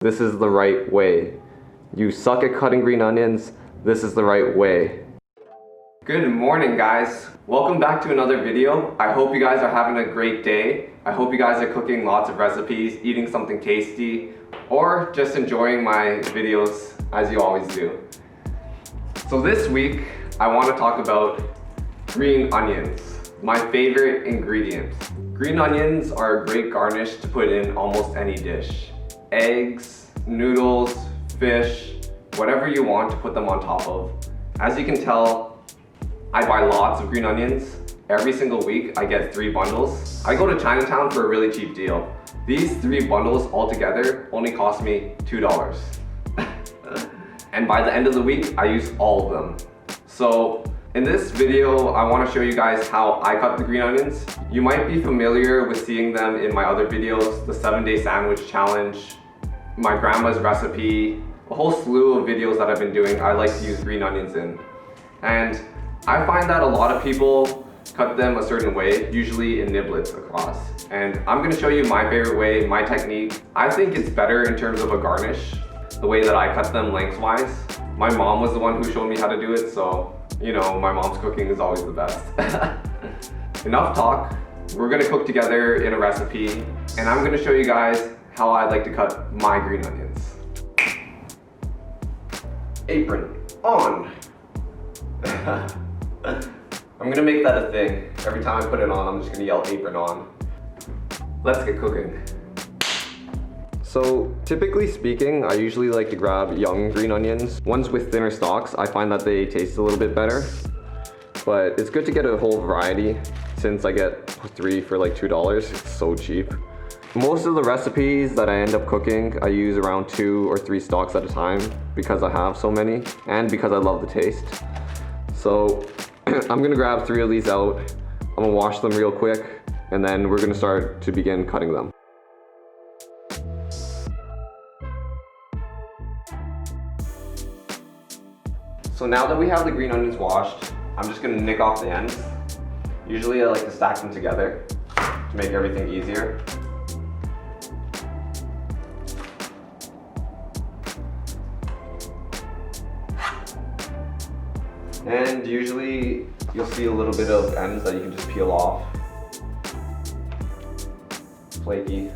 This is the right way. You suck at cutting green onions, this is the right way. Good morning, guys. Welcome back to another video. I hope you guys are having a great day. I hope you guys are cooking lots of recipes, eating something tasty, or just enjoying my videos as you always do. So this week, I want to talk about green onions, my favorite ingredient. Green onions are a great garnish to put in almost any dish. Eggs, noodles, fish, whatever you want to put them on top of. As you can tell, I buy lots of green onions. Every single week I get 3 bundles. I go to Chinatown for a really cheap deal. These 3 bundles altogether only cost me $2. And by the end of the week, I use all of them. So in this video, I want to show you guys how I cut the green onions. You might be familiar with seeing them in my other videos, the 7-day sandwich challenge, my grandma's recipe, a whole slew of videos that I've been doing I like to use green onions in. And I find that a lot of people cut them a certain way, usually in niblets across. And I'm going to show you my favorite way, my technique. I think it's better in terms of a garnish, the way that I cut them lengthwise. My mom was the one who showed me how to do it, so you know, my mom's cooking is always the best. Enough talk. We're gonna cook together in a recipe, and I'm gonna show you guys how I like to cut my green onions. Apron on. I'm gonna make that a thing. Every time I put it on, I'm just gonna yell apron on. Let's get cooking. So typically speaking, I usually like to grab young green onions. Ones with thinner stalks, I find that they taste a little bit better. But it's good to get a whole variety since I get 3 for like $2. It's so cheap. Most of the recipes that I end up cooking, I use around 2 or 3 stalks at a time because I have so many and because I love the taste. So I'm gonna grab 3 of these out. I'm gonna wash them real quick and then we're gonna start to begin cutting them. So now that we have the green onions washed, I'm just gonna nick off the ends. Usually I like to stack them together to make everything easier. And usually you'll see a little bit of ends that you can just peel off. Flaky.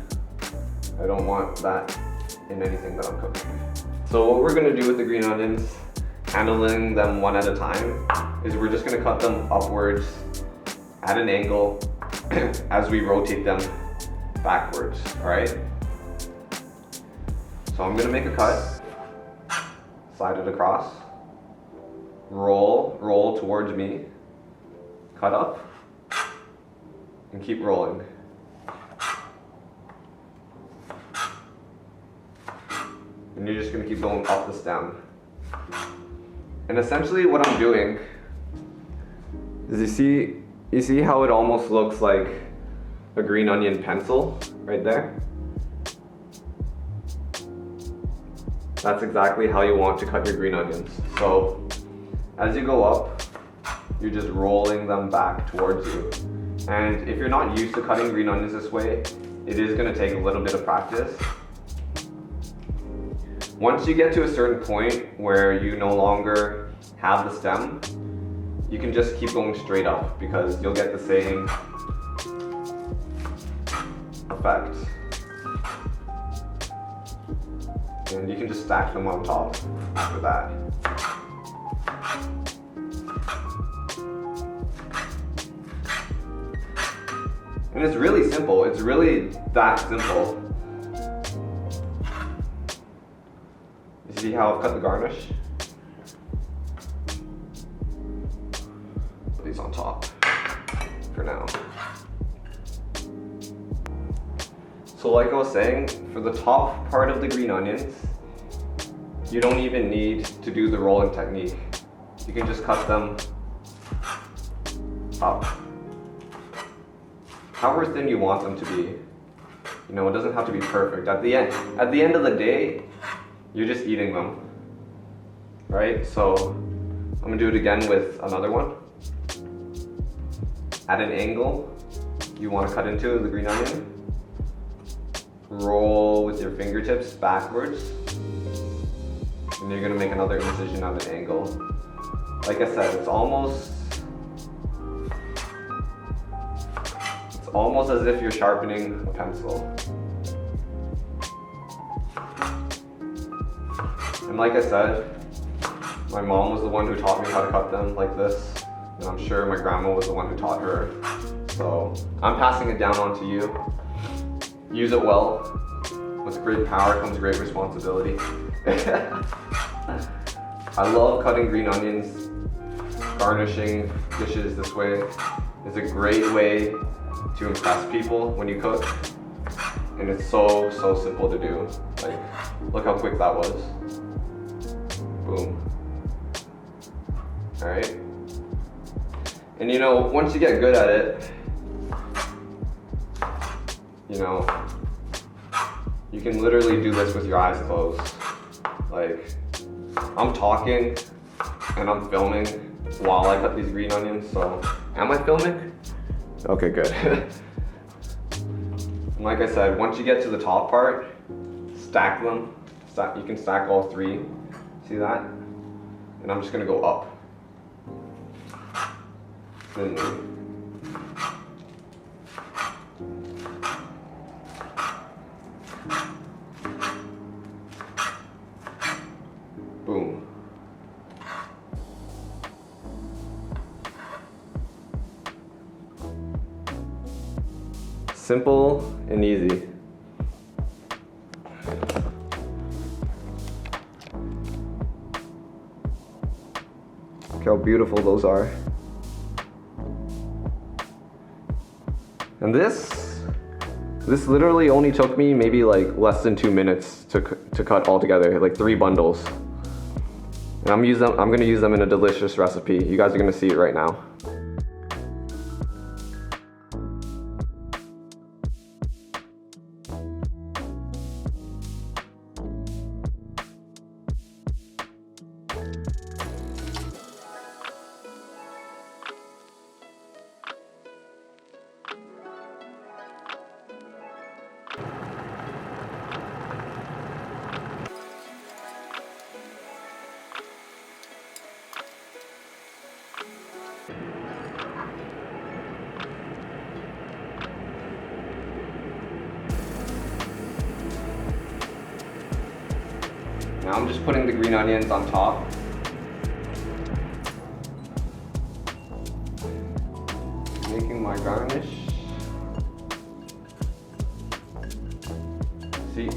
I don't want that in anything that I'm cooking. So what we're gonna do with the green onions, handling them one at a time, is we're just gonna cut them upwards at an angle as we rotate them backwards, all right? So I'm gonna make a cut, slide it across, roll towards me, cut up, and keep rolling. And you're just gonna keep going up the stem. And essentially what I'm doing is you see how it almost looks like a green onion pencil right there? That's exactly how you want to cut your green onions. So as you go up, you're just rolling them back towards you. And if you're not used to cutting green onions this way, it is gonna take a little bit of practice. Once you get to a certain point where you no longer have the stem, you can just keep going straight up because you'll get the same effect. And you can just stack them on top after that. And it's really simple. It's really that simple. You see how I've cut the garnish? Put these on top for now. So like I was saying, for the top part of the green onions, you don't even need to do the rolling technique. You can just cut them up. However thin you want them to be. You know, it doesn't have to be perfect. At the end of the day, you're just eating them, right? So I'm gonna do it again with another one. At an angle, you wanna cut into the green onion. roll with your fingertips backwards. And you're gonna make another incision at an angle. Like I said, it's almost as if you're sharpening a pencil. And like I said, my mom was the one who taught me how to cut them like this. And I'm sure my grandma was the one who taught her. So I'm passing it down on to you. Use it well. With great power comes great responsibility. I love cutting green onions. Garnishing dishes this way is a great way to impress people when you cook. And it's so simple to do. Like, look how quick that was. Boom. All right. And you know, once you get good at it, you know, you can literally do this with your eyes closed. Like, I'm talking and I'm filming while I cut these green onions, so am I filming? Okay, good. Like I said, once you get to the top part, stack them. You can stack all three. See that? And I'm just gonna go up. Then boom. Simple and easy. Look how beautiful those are. And this literally only took me maybe like less than 2 minutes to cut all together, like 3 bundles. And I'm gonna use them in a delicious recipe. You guys are gonna see it right now. Now I'm just putting the green onions on top. Making my garnish. See?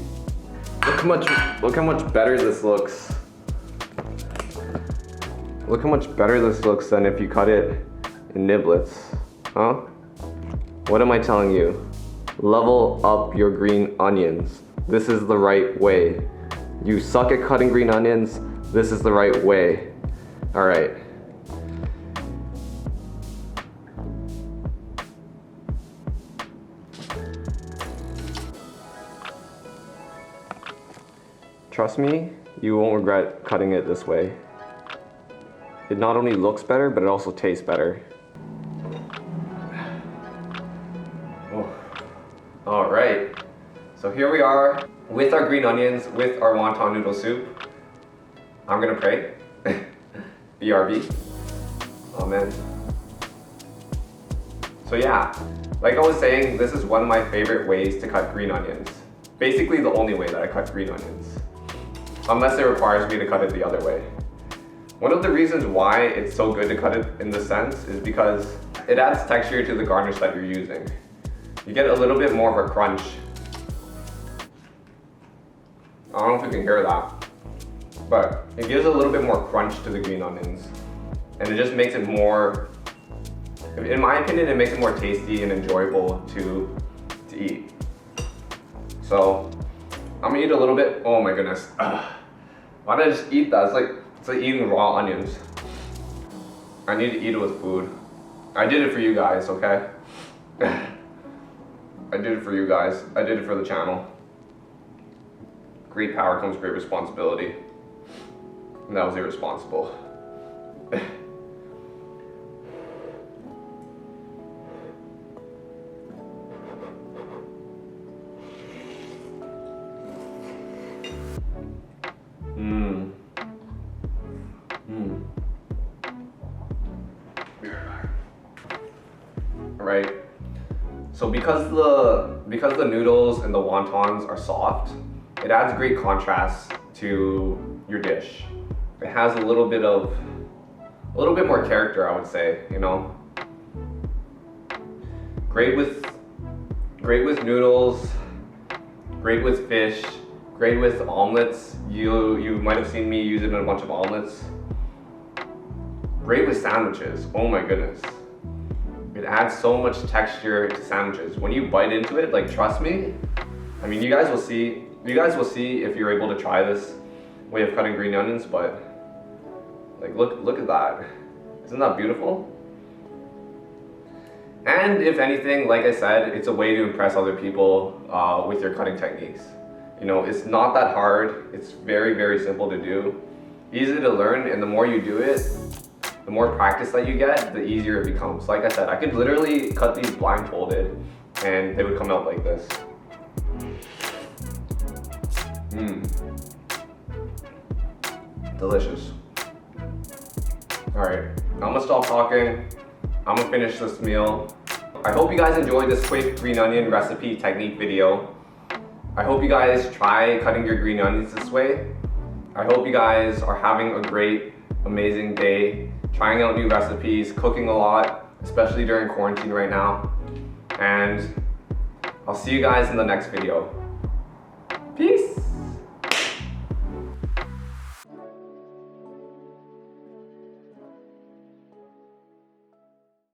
Look how much better this looks. Look how much better this looks than if you cut it in niblets. Huh? What am I telling you? Level up your green onions. This is the right way. You suck at cutting green onions, this is the right way. All right. Trust me, you won't regret cutting it this way. It not only looks better, but it also tastes better. Oh. All right, so here we are with our green onions, with our wonton noodle soup. I'm gonna pray. BRB. Amen. So yeah, like I was saying, this is one of my favorite ways to cut green onions. Basically the only way that I cut green onions. Unless it requires me to cut it the other way. One of the reasons why it's so good to cut it in this sense is because it adds texture to the garnish that you're using. You get a little bit more of a crunch. I don't know if you can hear that, but it gives a little bit more crunch to the green onions. And it just makes it more, in my opinion, it makes it more tasty and enjoyable to eat. So, I'm gonna eat a little bit. Oh my goodness. Why did I just eat that? It's like eating raw onions. I need to eat it with food. I did it for you guys, okay? I did it for you guys. I did it for the channel. Great power comes great responsibility. And that was irresponsible. So because the noodles and the wontons are soft, it adds great contrast to your dish. It has a little bit more character, I would say, you know. Great with noodles, great with fish, great with omelets. You might have seen me use it in a bunch of omelets. Great with sandwiches. Oh my goodness. It adds so much texture to sandwiches. When you bite into it, like, trust me, I mean, you guys will see if you're able to try this way of cutting green onions, but like, look at that. Isn't that beautiful? And if anything, like I said, it's a way to impress other people with your cutting techniques. You know, it's not that hard. It's very, very simple to do. Easy to learn, and the more you do it, the more practice that you get, the easier it becomes. Like I said, I could literally cut these blindfolded and they would come out like this. Delicious. Alright, I'm gonna stop talking. I'm gonna finish this meal. I hope you guys enjoyed this quick green onion recipe technique video. I hope you guys try cutting your green onions this way. I hope you guys are having a great, amazing day, trying out new recipes, cooking a lot, especially during quarantine right now. And I'll see you guys in the next video. Peace!